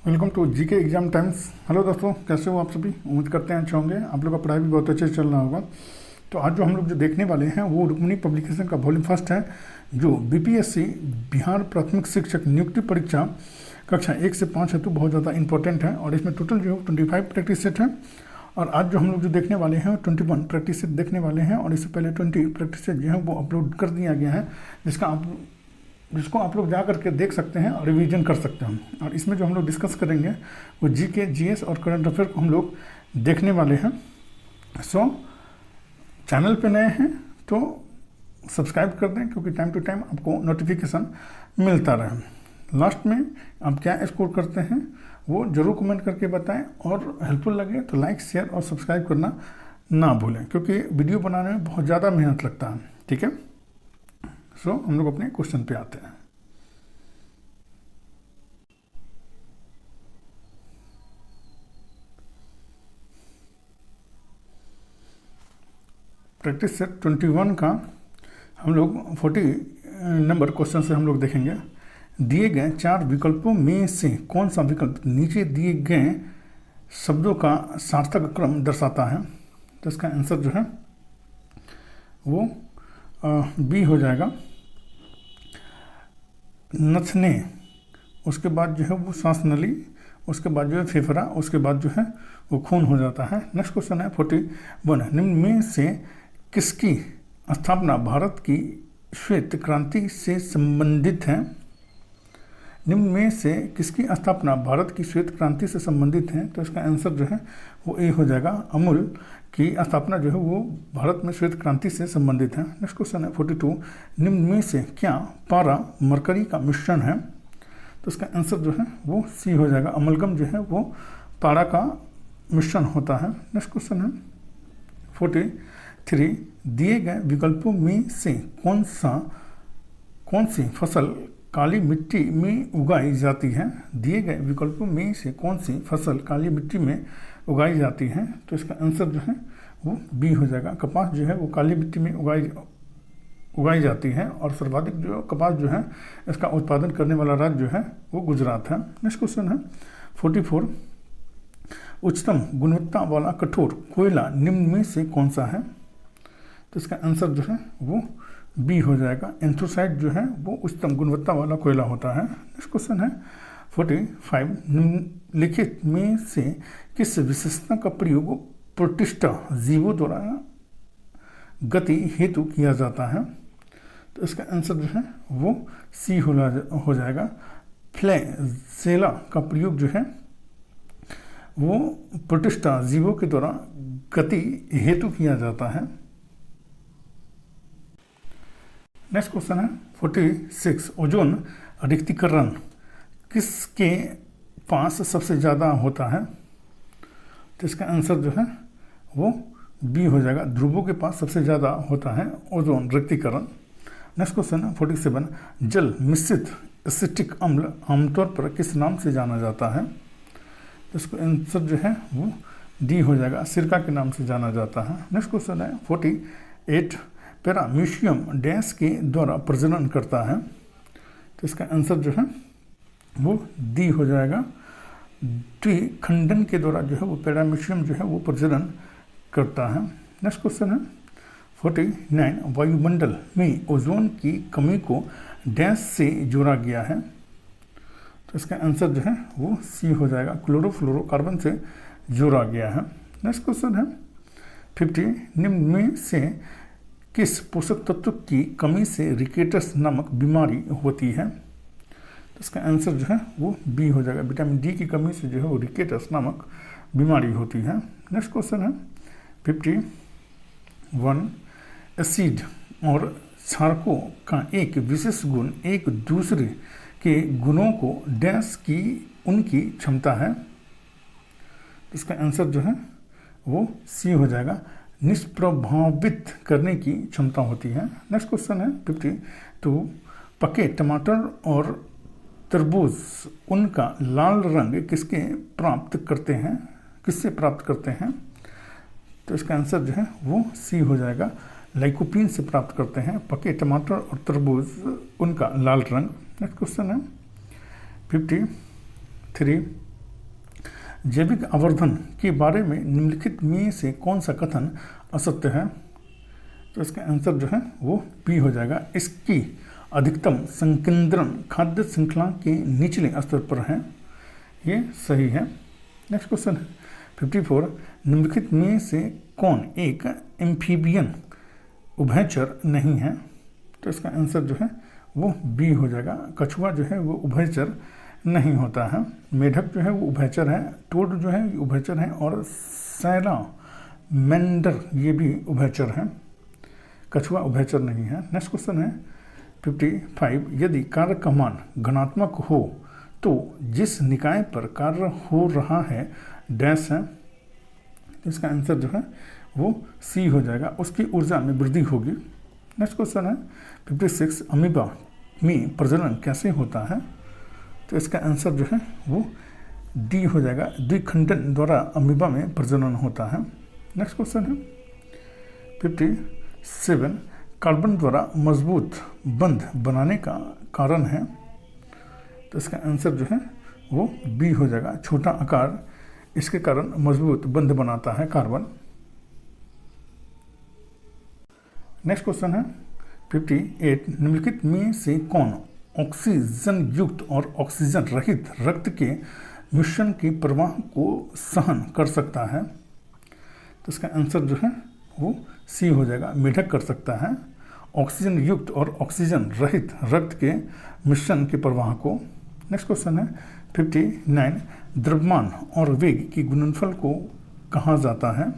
Welcome to GK exam times. Hello दोस्तों, कैसे हो आप सभी? उम्मीद करते हैं अच्छे होंगे। आप लोग का पढ़ाई भी बहुत अच्छे से चल रहा होगा। तो आज जो हम लोग जो देखने वाले हैं वो रुक्मिणी पब्लिकेशन का वॉल्यूम फर्स्ट है, जो बीपीएससी बिहार प्राथमिक शिक्षक नियुक्ति परीक्षा कक्षा 1 से 5 हेतु बहुत ज़्यादा इंपॉर्टेंट है। और इसमें टोटल जो है 25 प्रैक्टिस सेट है। और आज जो हम लोग जो देखने वाले हैं 21 प्रैक्टिस सेट देखने वाले हैं। और इससे पहले 20 प्रैक्टिस सेट जो है वो अपलोड कर दिया गया है, जिसको आप लोग जा करके देख सकते हैं और रिवीजन कर सकते हैं। और इसमें जो हम लोग डिस्कस करेंगे वो जीके, जीएस और करंट अफेयर को हम लोग देखने वाले हैं। सो चैनल पे नए हैं तो सब्सक्राइब कर दें, क्योंकि टाइम टू टाइम आपको नोटिफिकेशन मिलता रहे। लास्ट में आप क्या स्कोर करते हैं वो ज़रूर कमेंट करके बताएं, और हेल्पफुल लगे तो लाइक, शेयर और सब्सक्राइब करना ना भूलें, क्योंकि वीडियो बनाने में बहुत ज़्यादा मेहनत लगता है। ठीक है, सो हम लोग अपने क्वेश्चन पे आते हैं। प्रैक्टिस सेट 21 का हम लोग 40 नंबर क्वेश्चन से हम लोग देखेंगे। दिए गए 4 विकल्पों में से कौन सा विकल्प नीचे दिए गए शब्दों का सार्थक क्रम दर्शाता है? तो इसका आंसर जो है वो बी हो जाएगा, नथने। उसके बाद जो है वो सांस नली, उसके बाद जो है फेफड़ा, उसके बाद जो है वो खून हो जाता है। नेक्स्ट क्वेश्चन है 41। निम्न में से किसकी स्थापना भारत की श्वेत क्रांति से संबंधित है? निम्न में से किसकी स्थापना भारत की श्वेत क्रांति से संबंधित है? तो इसका आंसर जो है वो ए हो जाएगा, अमूल की स्थापना जो है वो भारत में श्वेत क्रांति से संबंधित है। नेक्स्ट क्वेश्चन है 42। निम्न में से क्या पारा मरकरी का मिश्रण है? तो इसका आंसर जो है वो सी हो जाएगा, अमलगम जो है वो पारा का मिश्रण होता है। नेक्स्ट क्वेश्चन है 43। दिए गए विकल्पों में से कौन सी फसल काली मिट्टी में उगाई जाती है? दिए गए विकल्पों में से कौन सी फसल काली मिट्टी में उगाई जाती है? तो इसका आंसर जो है वो बी हो जाएगा, कपास जो है वो काली मिट्टी में उगाई जाती है। और सर्वाधिक जो कपास जो है इसका उत्पादन करने वाला राज्य जो है वो गुजरात है। नेक्स्ट क्वेश्चन है 44। उच्चतम गुणवत्ता वाला कठोर कोयला निम्न में से कौन सा है? तो इसका आंसर जो है वो बी हो जाएगा, एंथ्रासाइट जो है वो उच्चतम गुणवत्ता वाला कोयला होता है। नेक्स्ट क्वेश्चन है 45। निम्नलिखित में से किस विशेषता का प्रयोग प्रोटिस्ट जीवों द्वारा गति हेतु किया जाता है? तो इसका आंसर जो है वो सी हो जाएगा, फ्लैजेला का प्रयोग जो है वो प्रोटिस्ट जीवों के द्वारा गति हेतु किया जाता है। नेक्स्ट क्वेश्चन है 46। ओजोन रिक्तीकरण किसके पास सबसे ज़्यादा होता है? तो इसका आंसर जो है वो बी हो जाएगा, ध्रुवों के पास सबसे ज़्यादा होता है ओजोन रिक्तीकरण। नेक्स्ट क्वेश्चन है 47। जल मिश्रित एसिटिक अम्ल आमतौर पर किस नाम से जाना जाता है? तो इसका आंसर जो है वो डी हो जाएगा, सिरका के नाम से जाना जाता है। नेक्स्ट क्वेश्चन है 48। पैरामीशियम डैश के द्वारा प्रजनन करता है? तो इसका आंसर जो है वो डी हो जाएगा, द्विखंडन के द्वारा जो है वो पैरामीशियम जो है वो प्रजनन करता है। नेक्स्ट क्वेश्चन है 49। वायुमंडल में ओजोन की कमी को डैश से जोड़ा गया है? तो इसका आंसर जो है वो सी हो जाएगा, क्लोरोफ्लोरोकार्बन से जोड़ा गया है। नेक्स्ट क्वेश्चन है 50। निम्न में से किस पोषक तत्व की कमी से रिकेटस नामक बीमारी होती है? तो इसका आंसर जो है वो बी हो जाएगा, विटामिन डी की कमी से जो है वो रिकेटस नामक बीमारी होती है। नेक्स्ट क्वेश्चन है 51। एसिड और क्षारकों का एक विशेष गुण एक दूसरे के गुणों को डैश की उनकी क्षमता है? तो इसका आंसर जो है वो सी हो जाएगा, निष्प्रभावित करने की क्षमता होती है। नेक्स्ट क्वेश्चन है 52। पके टमाटर और तरबूज उनका लाल रंग किससे प्राप्त करते हैं? तो इसका आंसर जो है वो सी हो जाएगा, लाइकोपीन से प्राप्त करते हैं पके टमाटर और तरबूज उनका लाल रंग। नेक्स्ट क्वेश्चन है 53। जैविक आवर्धन के बारे में निम्नलिखित में से कौन सा कथन असत्य है? तो इसका आंसर जो है वो बी हो जाएगा। इसकी अधिकतम संकेंद्रण खाद्य श्रृंखला के निचले स्तर पर है, ये सही है। नेक्स्ट क्वेश्चन है 54, निम्नलिखित में से कौन एक एम्फीबियन उभयचर नहीं है? तो इसका आंसर जो है वो बी हो जाएगा। कछुआ जो है वो उभयचर नहीं होता है। मेढक जो है वो उभयचर है, टोड जो है उभयचर है, और सैलामेंडर ये भी उभयचर है। कछुआ उभयचर नहीं है। नेक्स्ट क्वेश्चन है 55, यदि कार्य का मान घनात्मक हो तो जिस निकाय पर कार्य हो रहा है डैश है। इसका आंसर जो है वो सी हो जाएगा, उसकी ऊर्जा में वृद्धि होगी। नेक्स्ट क्वेश्चन है 56, अमीबा में प्रजनन कैसे होता है? तो इसका आंसर जो है वो डी हो जाएगा, द्विखंडन द्वारा अमीबा में प्रजनन होता है। नेक्स्ट क्वेश्चन है 57, कार्बन द्वारा मजबूत बंध बनाने का कारण है? तो इसका आंसर जो है वो बी हो जाएगा, छोटा आकार इसके कारण मजबूत बंध बनाता है कार्बन। नेक्स्ट क्वेश्चन है 58, निम्नलिखित में से कौन ऑक्सीजन युक्त और ऑक्सीजन रहित रक्त के मिश्रण के प्रवाह को सहन कर सकता है? तो इसका आंसर जो है वो सी हो जाएगा, मेढक कर सकता है ऑक्सीजन युक्त और ऑक्सीजन रहित रक्त के मिश्रण के प्रवाह को। नेक्स्ट क्वेश्चन है 59, द्रव्यमान और वेग की गुणनफल को कहा जाता है?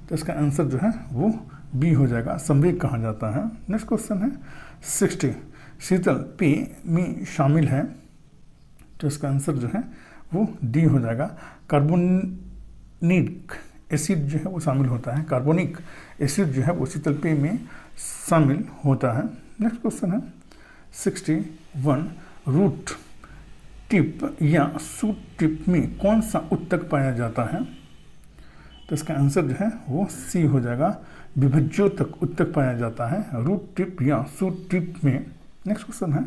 तो इसका आंसर जो है वो बी हो जाएगा, संवेग कहा जाता है। नेक्स्ट क्वेश्चन है 60, शीतल पेय में शामिल है? तो इसका आंसर जो है वो डी हो जाएगा, कार्बोनिक एसिड जो है वो शामिल होता है। कार्बोनिक एसिड जो है वो शीतल पेय में शामिल होता है। नेक्स्ट क्वेश्चन है 61, रूट टिप या सूट टिप में कौन सा उत्तक पाया जाता है? तो इसका आंसर जो है वो सी हो जाएगा, विभज्योतक उत्तक पाया जाता है रूट टिप या सूट टिप में। नेक्स्ट क्वेश्चन है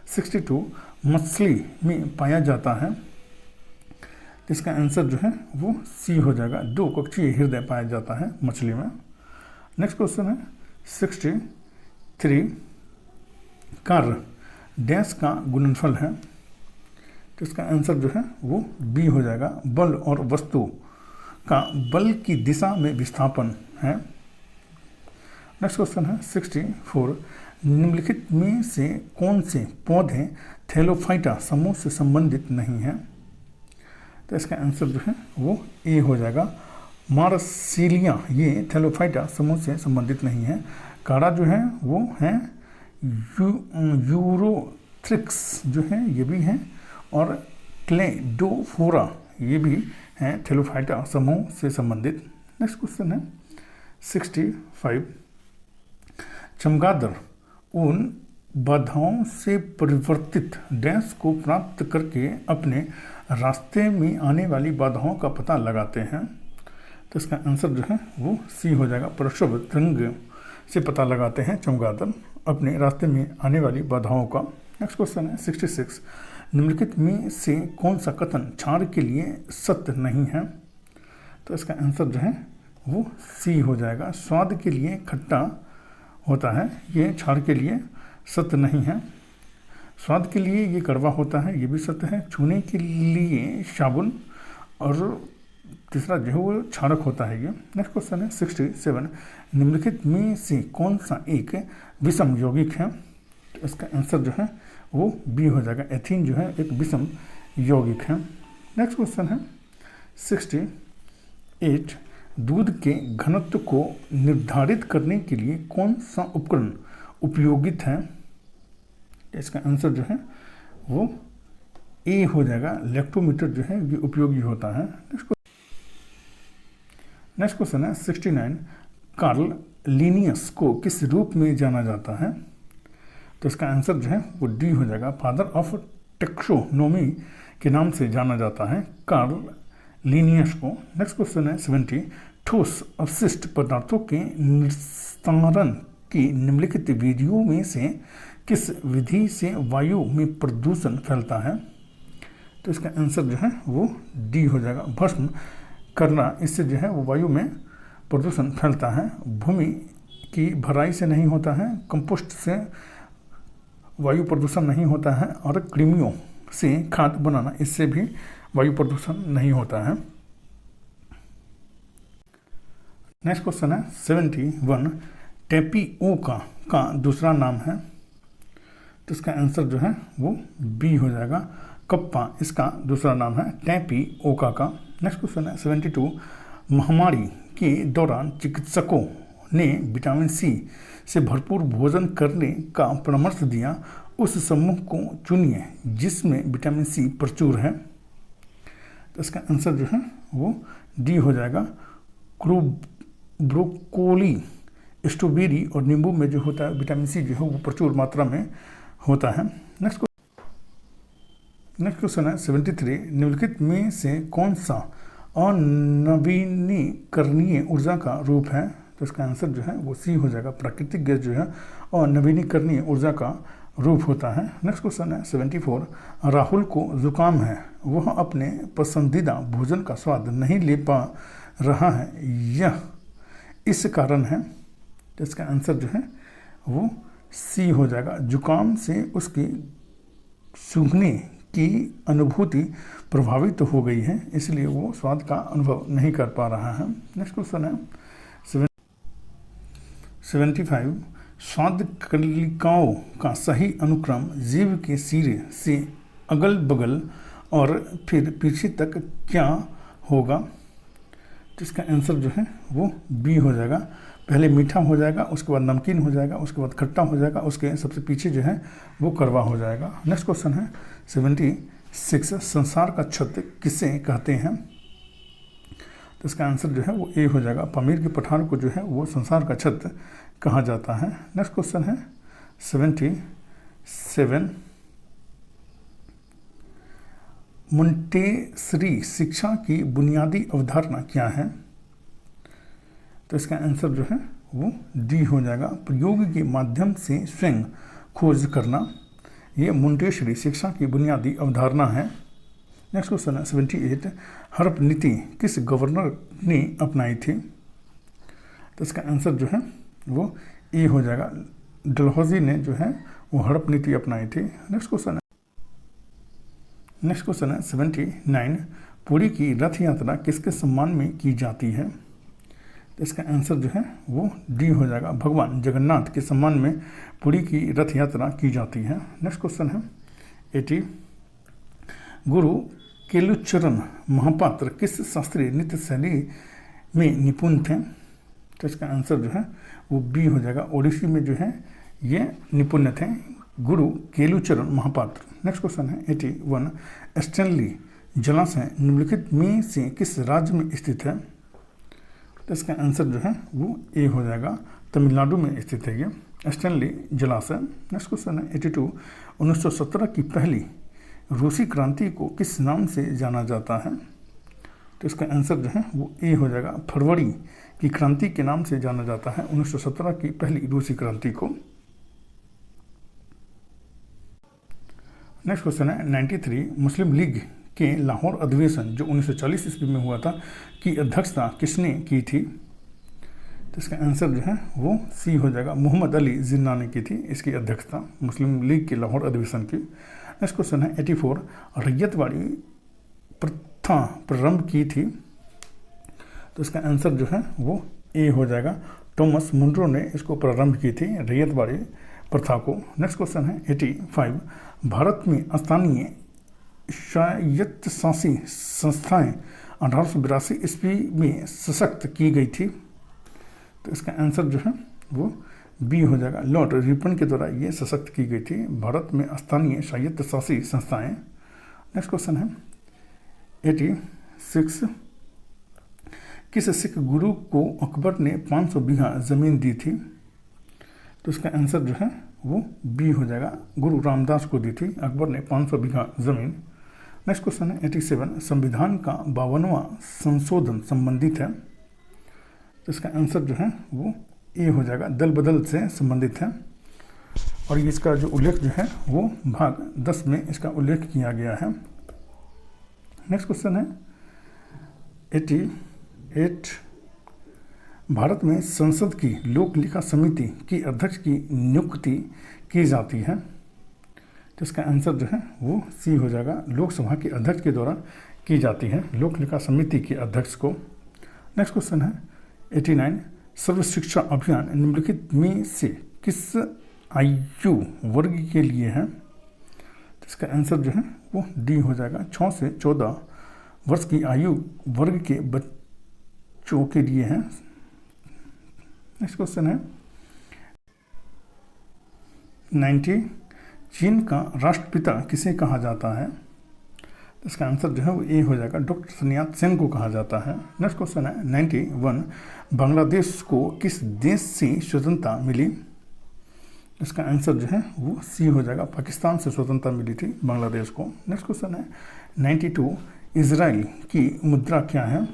62, मछली में पाया जाता है? इसका आंसर जो है वो सी हो जाएगा, दो कक्षीय हृदय पाया जाता है मछली में। नेक्स्ट क्वेश्चन है 63, कार्य डैश का गुणनफल है? तो इसका आंसर जो है वो बी हो जाएगा, बल और वस्तु का बल की दिशा में विस्थापन है। नेक्स्ट क्वेश्चन है 64, निम्नलिखित में से कौन से पौधे थैलोफाइटा समूह से संबंधित नहीं हैं? तो इसका आंसर जो है वो ए हो जाएगा, मार्सिलिया ये थैलोफाइटा समूह से संबंधित नहीं है। काड़ा जो है वो है यूरोथ्रिक्स जो है ये भी है, और क्लेडोफोरा ये भी हैं थैलोफाइटा समूह से संबंधित। नेक्स्ट क्वेश्चन है 65, चमगादड़ उन बाधाओं से परिवर्तित डैश को प्राप्त करके अपने रास्ते में आने वाली बाधाओं का पता लगाते हैं? तो इसका आंसर जो है वो सी हो जाएगा, प्रसव तरंग से पता लगाते हैं चमगादड़ अपने रास्ते में आने वाली बाधाओं का। नेक्स्ट क्वेश्चन है 66, निम्नलिखित में से कौन सा कथन क्षार के लिए सत्य नहीं है? तो इसका आंसर जो है वो सी हो जाएगा, स्वाद के लिए खट्टा होता है, ये क्षार के लिए सत्य नहीं है। स्वाद के लिए ये कड़वा होता है, ये भी सत्य है। छूने के लिए साबुन, और तीसरा जो है वो क्षारक होता है ये। नेक्स्ट क्वेश्चन है 67, निम्नलिखित में से कौन सा एक विषम यौगिक है? तो इसका आंसर जो है वो बी हो जाएगा, एथीन जो है एक विषम यौगिक है। नेक्स्ट क्वेश्चन है 68, दूध के घनत्व को निर्धारित करने के लिए कौन सा उपकरण उपयोगित है? इसका आंसर जो है वो ए हो जाएगा, लैक्टोमीटर जो है ये उपयोगी होता है। नेक्स्ट क्वेश्चन है 69, कार्ल लिनियस को किस रूप में जाना जाता है? तो इसका आंसर जो है वो डी हो जाएगा, फादर ऑफ टेक्सोनोमी के नाम से जाना जाता है कार्ल लिनियस को। नेक्स्ट क्वेश्चन है 70, ठोस अवशिष्ट पदार्थों के निस्तारण की निम्नलिखित विधियों में से किस विधि से वायु में प्रदूषण फैलता है? तो इसका आंसर जो है वो डी हो जाएगा। भस्म करना, इससे जो है वो वायु में प्रदूषण फैलता है। भूमि की भराई से नहीं होता है, कंपोस्ट से वायु प्रदूषण नहीं होता है, और कृमियों से खाद बनाना, इससे भी वायु प्रदूषण नहीं होता है। नेक्स्ट क्वेश्चन है 71, टेपिओका का दूसरा नाम है। तो इसका आंसर जो है वो बी हो जाएगा। कप्पा इसका दूसरा नाम है टेपिओका का। नेक्स्ट क्वेश्चन है 72, महामारी के दौरान चिकित्सकों ने विटामिन सी से भरपूर भोजन करने का परामर्श दिया, उस समूह को चुनिए जिसमें विटामिन सी प्रचुर है। तो इसका आंसर जो है वो डी हो जाएगा। ब्रोकोली, स्ट्रॉबेरी और नींबू में जो होता है विटामिन सी जो है वो प्रचुर मात्रा में होता है। नेक्स्ट क्वेश्चन है 73, निम्नलिखित में से कौन सा अनवीनीकरणीय ऊर्जा का रूप है। तो इसका आंसर जो है वो सी हो जाएगा। प्राकृतिक गैस जो है अनवीनीकरणीय ऊर्जा का रूप होता है। नेक्स्ट क्वेश्चन है 74, राहुल को जुकाम है, वह अपने पसंदीदा भोजन का स्वाद नहीं ले पा रहा है, यह इस कारण है। तो इसका आंसर जो है वो सी हो जाएगा। जुकाम से उसकी सूंघने की अनुभूति प्रभावित हो गई है, इसलिए वो स्वाद का अनुभव नहीं कर पा रहा है। नेक्स्ट क्वेश्चन है 75, स्वाद कलिकाओं का सही अनुक्रम जीव के सिरे से अगल बगल और फिर पीछे तक क्या होगा। तो इसका आंसर जो है वो बी हो जाएगा। पहले मीठा हो जाएगा, उसके बाद नमकीन हो जाएगा, उसके बाद खट्टा हो जाएगा, उसके सबसे पीछे जो है वो कड़वा हो जाएगा। नेक्स्ट क्वेश्चन है 76, संसार का छत किसे कहते हैं। तो इसका आंसर जो है वो ए हो जाएगा। पामीर के पठार को जो है वो संसार का छत कहा जाता है। नेक्स्ट क्वेश्चन है 77, मोंटेसरी शिक्षा की बुनियादी अवधारणा क्या है। तो इसका आंसर जो है वो डी हो जाएगा। प्रयोग के माध्यम से स्वयं खोज करना, ये मोंटेसरी शिक्षा की बुनियादी अवधारणा है। नेक्स्ट क्वेश्चन है 78, हड़प नीति किस गवर्नर ने अपनाई थी। तो इसका आंसर जो है वो ए हो जाएगा। डलहौजी ने जो है वो हड़प नीति अपनाई थी। नेक्स्ट क्वेश्चन है 79, पुरी की रथ यात्रा किसके सम्मान में की जाती है। तो इसका आंसर जो है वो डी हो जाएगा। भगवान जगन्नाथ के सम्मान में पुरी की रथ यात्रा की जाती है। नेक्स्ट क्वेश्चन है 80, गुरु केलुचरण महापात्र किस शास्त्रीय नृत्य शैली में निपुण थे। तो इसका आंसर जो है वो बी हो जाएगा। ओडिसी में जो है ये निपुण थे गुरु केलुचरण महापात्र। नेक्स्ट क्वेश्चन है 81, स्टैनली जलाशय निम्नलिखित में से किस राज्य में स्थित है। तो इसका आंसर जो है वो ए हो जाएगा। तमिलनाडु में स्थित है ये स्टैनली जलाशय। नेक्स्ट क्वेश्चन है 82, 1917 की पहली रूसी क्रांति को किस नाम से जाना जाता है। तो इसका आंसर जो है वो ए हो जाएगा। फरवरी की क्रांति के नाम से जाना जाता है 1917 की पहली रूसी क्रांति को। नेक्स्ट क्वेश्चन है 93, मुस्लिम लीग के लाहौर अधिवेशन जो 1940 ईस्वी में हुआ था की अध्यक्षता किसने की थी। तो इसका आंसर जो है वो सी हो जाएगा। मोहम्मद अली जिन्ना ने की थी इसकी अध्यक्षता मुस्लिम लीग के लाहौर अधिवेशन की। नेक्स्ट क्वेश्चन है 84, रैयतवाड़ी प्रथा प्रारंभ की थी। तो इसका आंसर जो है वो ए हो जाएगा। थॉमस मुनरो ने इसको प्रारंभ की थी रैयतवाड़ी प्रथा को। नेक्स्ट क्वेश्चन है 85, भारत में स्थानीय स्वायत्तशासी संस्थाएं 1882 ईस्वी में सशक्त की गई थी। तो इसका आंसर जो है वो बी हो जाएगा। लॉर्ड रिपन के द्वारा ये सशक्त की गई थी भारत में स्थानीय स्वायत्तशासी संस्थाएं। नेक्स्ट क्वेश्चन है 86, किस सिख गुरु को अकबर ने 500 बीघा जमीन दी थी। तो इसका आंसर जो है वो बी हो जाएगा। गुरु रामदास को दी थी अकबर ने 500 बीघा जमीन। नेक्स्ट क्वेश्चन है 87, संविधान का 52वां संशोधन संबंधित है। तो इसका आंसर जो है वो ए हो जाएगा। दल बदल से संबंधित है और इसका जो उल्लेख जो है वो भाग 10 में इसका उल्लेख किया गया है। नेक्स्ट क्वेश्चन है 88, भारत में संसद की लोक लेखा समिति की अध्यक्ष की नियुक्ति की जाती है। तो इसका आंसर जो है वो सी हो जाएगा, लोकसभा के अध्यक्ष के द्वारा की जाती है लोक लेखा समिति के अध्यक्ष को। नेक्स्ट क्वेश्चन है 89, सर्व शिक्षा अभियान निम्नलिखित में से किस आयु वर्ग के लिए है। तो इसका आंसर जो है वो डी हो जाएगा, 6 से 14 वर्ष की आयु वर्ग के बच्चों के लिए है। नेक्स्ट क्वेश्चन है 90, चीन का राष्ट्रपिता किसे कहा जाता है। इसका आंसर जो है वो ए हो जाएगा, डॉक्टर sun यat-sen को कहा जाता है। नेक्स्ट क्वेश्चन है 91, बांग्लादेश को किस देश से स्वतंत्रता मिली। इसका आंसर जो है वो सी हो जाएगा, पाकिस्तान से स्वतंत्रता मिली थी बांग्लादेश को। नेक्स्ट क्वेश्चन है 92, इजराइल की मुद्रा क्या है।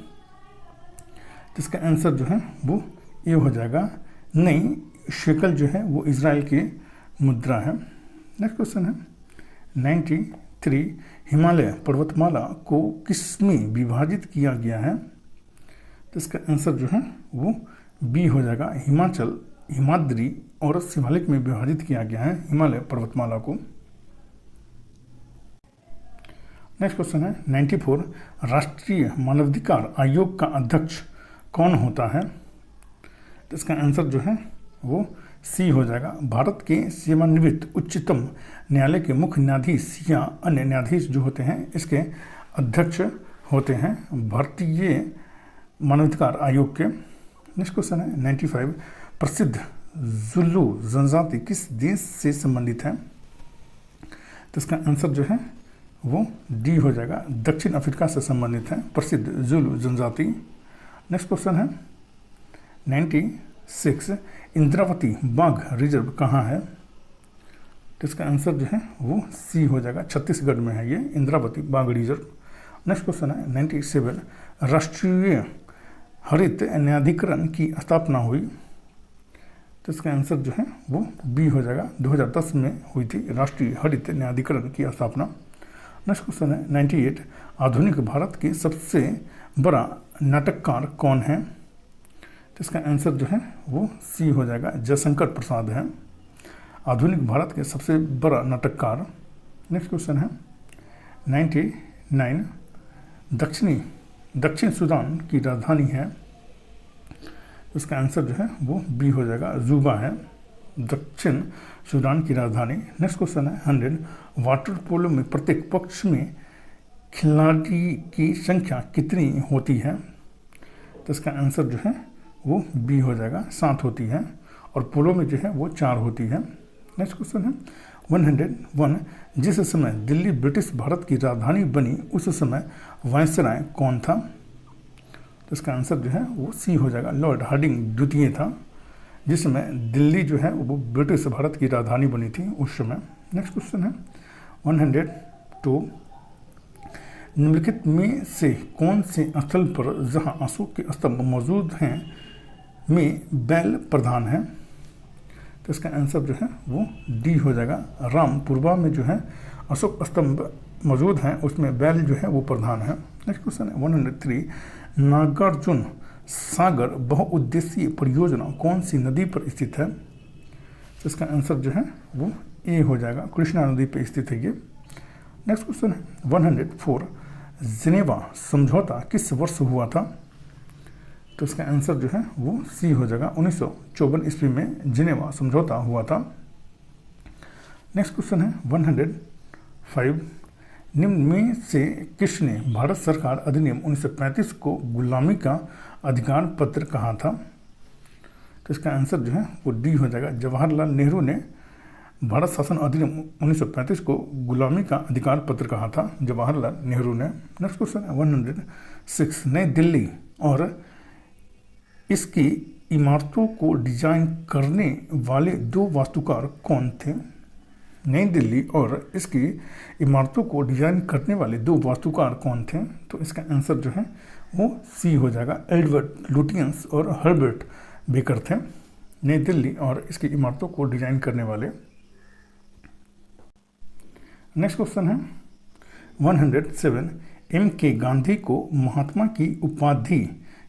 इसका आंसर जो है वो ए हो जाएगा, नई शेकल जो है वो इजराइल की मुद्रा है। नेक्स्ट क्वेश्चन है 93, हिमालय पर्वतमाला को किसमें विभाजित किया गया है। तो इसका आंसर जो है वो बी हो जाएगा, हिमाचल, हिमाद्री और शिवालिक में विभाजित किया गया है हिमालय पर्वतमाला को। नेक्स्ट क्वेश्चन है 94, राष्ट्रीय मानवाधिकार आयोग का अध्यक्ष कौन होता है। तो इसका आंसर जो है वो सी हो जाएगा, भारत के सेवानिवृत्त उच्चतम न्यायालय के मुख्य न्यायाधीश या अन्य न्यायाधीश जो होते हैं इसके अध्यक्ष होते हैं भारतीय मानवाधिकार आयोग के। नेक्स्ट क्वेश्चन है 95, प्रसिद्ध जुल्लू जनजाति किस देश से संबंधित है। तो इसका आंसर जो है वो डी हो जाएगा, दक्षिण अफ्रीका से संबंधित है प्रसिद्ध जुल्लू जनजाति। नेक्स्ट क्वेश्चन है 96, इंद्रावती बाघ रिजर्व कहाँ है। तो इसका आंसर जो है वो सी हो जाएगा, छत्तीसगढ़ में है ये इंद्रावती बाघ रिजर्व। नेक्स्ट क्वेश्चन है 97, राष्ट्रीय हरित न्यायाधिकरण की स्थापना हुई। तो इसका आंसर जो है वो बी हो जाएगा, 2010 में हुई थी राष्ट्रीय हरित न्यायाधिकरण की स्थापना। नेक्स्ट क्वेश्चन है 98, आधुनिक भारत के सबसे बड़ा नाटककार कौन है। तो इसका आंसर जो है वो सी हो जाएगा, जयशंकर प्रसाद है आधुनिक भारत के सबसे बड़ा नाटककार। नेक्स्ट क्वेश्चन है 99, दक्षिण सूडान की राजधानी है। इसका आंसर जो है वो बी हो जाएगा, जुबा है दक्षिण सूडान की राजधानी। नेक्स्ट क्वेश्चन है 100, वाटर पोलो में प्रत्येक पक्ष में खिलाड़ी की संख्या कितनी होती है। तो इसका आंसर जो है वो बी हो जाएगा, 7 होती है और पोलो में जो है वो 4 होती है। नेक्स्ट क्वेश्चन है 101, जिस समय दिल्ली ब्रिटिश भारत की राजधानी बनी उस समय वायसराय कौन था। तो इसका आंसर जो है वो सी हो जाएगा, लॉर्ड हार्डिंग द्वितीय था जिस समय दिल्ली जो है वो ब्रिटिश भारत की राजधानी बनी थी उस समय। नेक्स्ट क्वेश्चन है 102, निम्नलिखित में से कौन से स्थल पर जहां अशोक के स्तंभ मौजूद हैं में बैल प्रधान है। तो इसका आंसर जो है वो डी हो जाएगा, रामपुरवा में जो है अशोक स्तंभ मौजूद हैं उसमें बैल जो है वो प्रधान है। नेक्स्ट क्वेश्चन है 103, नागार्जुन सागर बहुउद्देशीय परियोजना कौन सी नदी पर स्थित है। तो इसका आंसर जो है वो ए हो जाएगा, कृष्णा नदी पर स्थित है ये। नेक्स्ट क्वेश्चन है 104, जिनेवा समझौता किस वर्ष हुआ था। तो इसका आंसर जो है वो सी हो जाएगा, 1954 ईस्वी में जिनेवा समझौता हुआ था। नेक्स्ट क्वेश्चन है 105, निम्न में से किसने भारत सरकार अधिनियम 1935 को गुलामी का अधिकार पत्र कहा था। तो इसका आंसर जो है वो डी हो जाएगा, जवाहरलाल नेहरू ने भारत शासन अधिनियम 1935 को गुलामी का अधिकार पत्र कहा था जवाहरलाल नेहरू ने। नेक्स्ट क्वेश्चन है 106, नई दिल्ली और इसकी इमारतों को डिजाइन करने वाले 2 वास्तुकार कौन थे। नई दिल्ली और इसकी इमारतों को डिजाइन करने वाले 2 वास्तुकार कौन थे। तो इसका आंसर जो है वो सी हो जाएगा, एडवर्ड लुटियंस और हर्बर्ट बेकर थे नई दिल्ली और इसकी इमारतों को डिजाइन करने वाले। नेक्स्ट क्वेश्चन है 107, एम के गांधी को महात्मा की उपाधि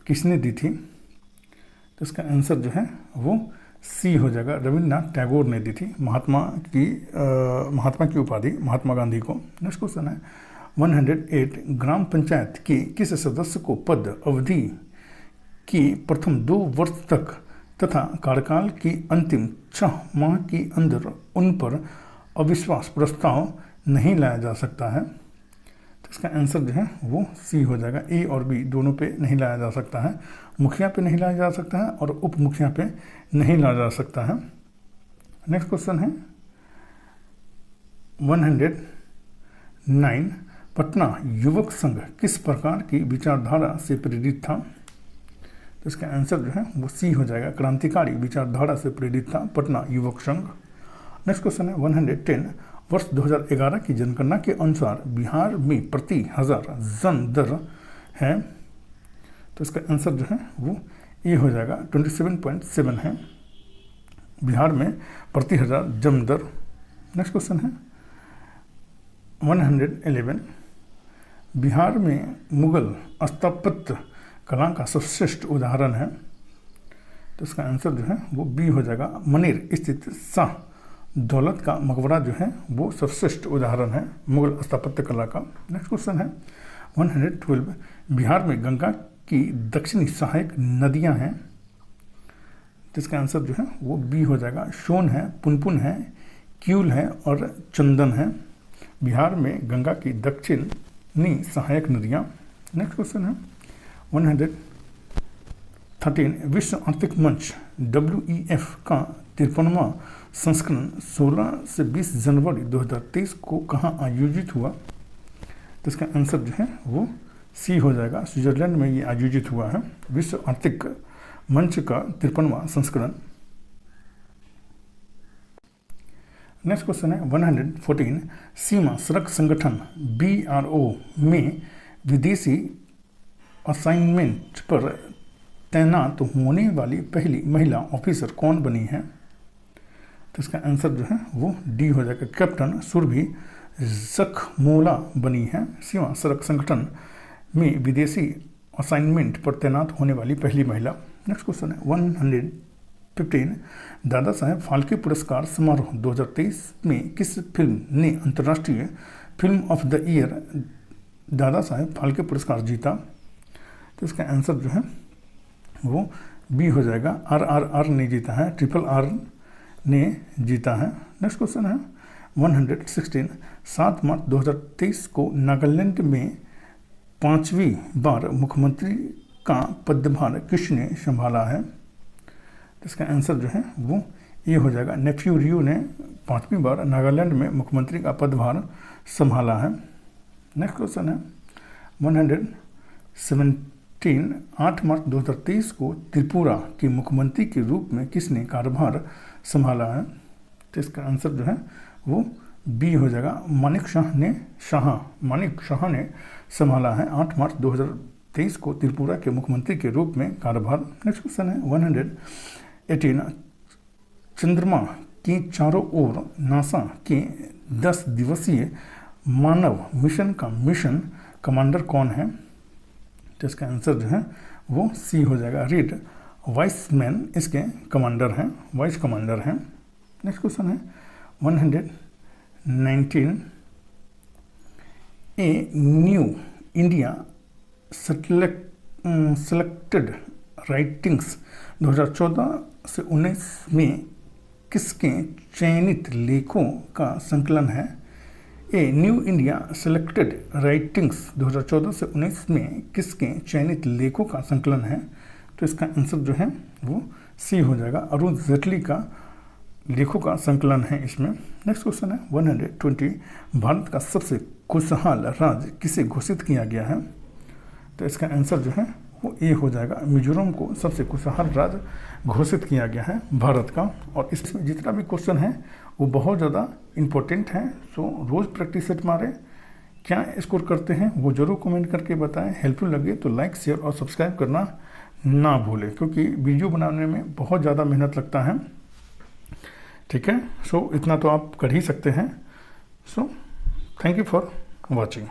किसने दी थी? तो इसका आंसर जो है वो सी हो जाएगा, रविन्द्रनाथ टैगोर ने दी थी महात्मा की उपाधि महात्मा गांधी को। नेक्स्ट क्वेश्चन है 108 ग्राम पंचायत के किस सदस्य को पद अवधि की प्रथम 2 वर्ष तक तथा कार्यकाल की अंतिम 6 माह के अंदर उन पर अविश्वास प्रस्ताव नहीं लाया जा सकता है? तो इसका आंसर जो है वो सी हो जाएगा, ए और बी दोनों पे नहीं लाया जा सकता है। मुखिया पे नहीं लाया जा सकता है और उप मुखिया पे नहीं लाया जा सकता है। नेक्स्ट क्वेश्चन है 109 पटना युवक संघ किस प्रकार की विचारधारा से प्रेरित था? तो इसका आंसर जो है वो सी हो जाएगा, क्रांतिकारी विचारधारा से प्रेरित था पटना युवक संघ। नेक्स्ट क्वेश्चन है 110 वर्ष 2011 की जनगणना के अनुसार बिहार में प्रति 1000 जन दर है? तो इसका आंसर जो है वो ए हो जाएगा, 27.7 है बिहार में प्रति 1000 जन दर। नेक्स्ट क्वेश्चन है 111 बिहार में मुगल स्थापत्य कला का सर्वश्रेष्ठ उदाहरण है? तो इसका आंसर जो है वो बी हो जाएगा, मनेर स्थित शाह दौलत का मकबरा जो है वो सर्वश्रेष्ठ उदाहरण है मुगल स्थापत्य कला का। नेक्स्ट क्वेश्चन है 112 बिहार में गंगा की दक्षिणी सहायक नदियां हैं? जिसका आंसर जो है वो बी हो जाएगा, सोन है, पुनपुन है, क्यूल है और चंदन है बिहार में गंगा की दक्षिणी सहायक नदियां। नेक्स्ट क्वेश्चन है 113 विश्व आर्थिक मंच WEF का 53वां संस्करण 16 से 20 जनवरी 2023 को कहाँ आयोजित हुआ? तो इसका आंसर जो है वो सी हो जाएगा, स्विट्जरलैंड में ये आयोजित हुआ है विश्व आर्थिक मंच का 53वां संस्करण। नेक्स्ट क्वेश्चन है 114 सीमा सड़क संगठन BRO में विदेशी असाइनमेंट पर तैनात होने वाली पहली महिला ऑफिसर कौन बनी है? तो इसका आंसर जो है वो डी हो जाएगा, कैप्टन सुरभि जखमोला बनी है सीमा सड़क संगठन में विदेशी असाइनमेंट पर तैनात होने वाली पहली महिला। नेक्स्ट क्वेश्चन है 115 दादा साहेब फाल्के पुरस्कार समारोह 2023 में किस फिल्म ने अंतर्राष्ट्रीय film of the year Dada Saheb Phalke पुरस्कार जीता? तो इसका आंसर जो है वो बी हो जाएगा, RRR ने जीता है, RRR ने जीता है। नेक्स्ट क्वेश्चन है 116 7 मार्च 2023 को नागालैंड में 5वीं बार मुख्यमंत्री का पदभार किसने संभाला है? तो इसका आंसर जो है वो ये हो जाएगा, नेफ्यू रियो ने 5वीं बार नागालैंड में मुख्यमंत्री का पदभार संभाला है। नेक्स्ट क्वेश्चन है 117 8 मार्च 2023 को त्रिपुरा के मुख्यमंत्री के रूप में किसने कार्यभार संभाला है? तो इसका आंसर जो है वो बी हो जाएगा, मानिक शाह ने संभाला है 8 मार्च 2023 को त्रिपुरा के मुख्यमंत्री के रूप में कार्यभार। नेक्स्ट क्वेश्चन है 118 चंद्रमा के चारों ओर नासा के 10 दिवसीय मानव मिशन का मिशन कमांडर कौन है? तो इसका आंसर जो है वो सी हो जाएगा, रीड वाइसमैन इसके कमांडर हैं, वाइस कमांडर हैं। नेक्स्ट क्वेश्चन है 119 a new India selected writings 2014 से 19 में किसके चयनित लेखों का संकलन है? A new India selected writings 2014 से 19 में किसके चयनित लेखों का संकलन है? तो इसका आंसर जो है वो सी हो जाएगा, अरुण जेटली का लेखों का संकलन है इसमें। नेक्स्ट क्वेश्चन है 120 भारत का सबसे खुशहाल राज्य किसे घोषित किया गया है? तो इसका आंसर जो है वो ए हो जाएगा, मिजोरम को सबसे खुशहाल राज्य घोषित किया गया है भारत का। और इसमें जितना भी क्वेश्चन है वो बहुत ज़्यादा इम्पोर्टेंट है, सो रोज़ प्रैक्टिस सेट मारें। क्या स्कोर करते हैं वो ज़रूर कमेंट करके बताएं। हेल्पफुल लगे तो लाइक शेयर और सब्सक्राइब करना ना भूलें, क्योंकि वीडियो बनाने में बहुत ज़्यादा मेहनत लगता है। ठीक है, सो इतना तो आप कर ही सकते हैं। So thank you for watching.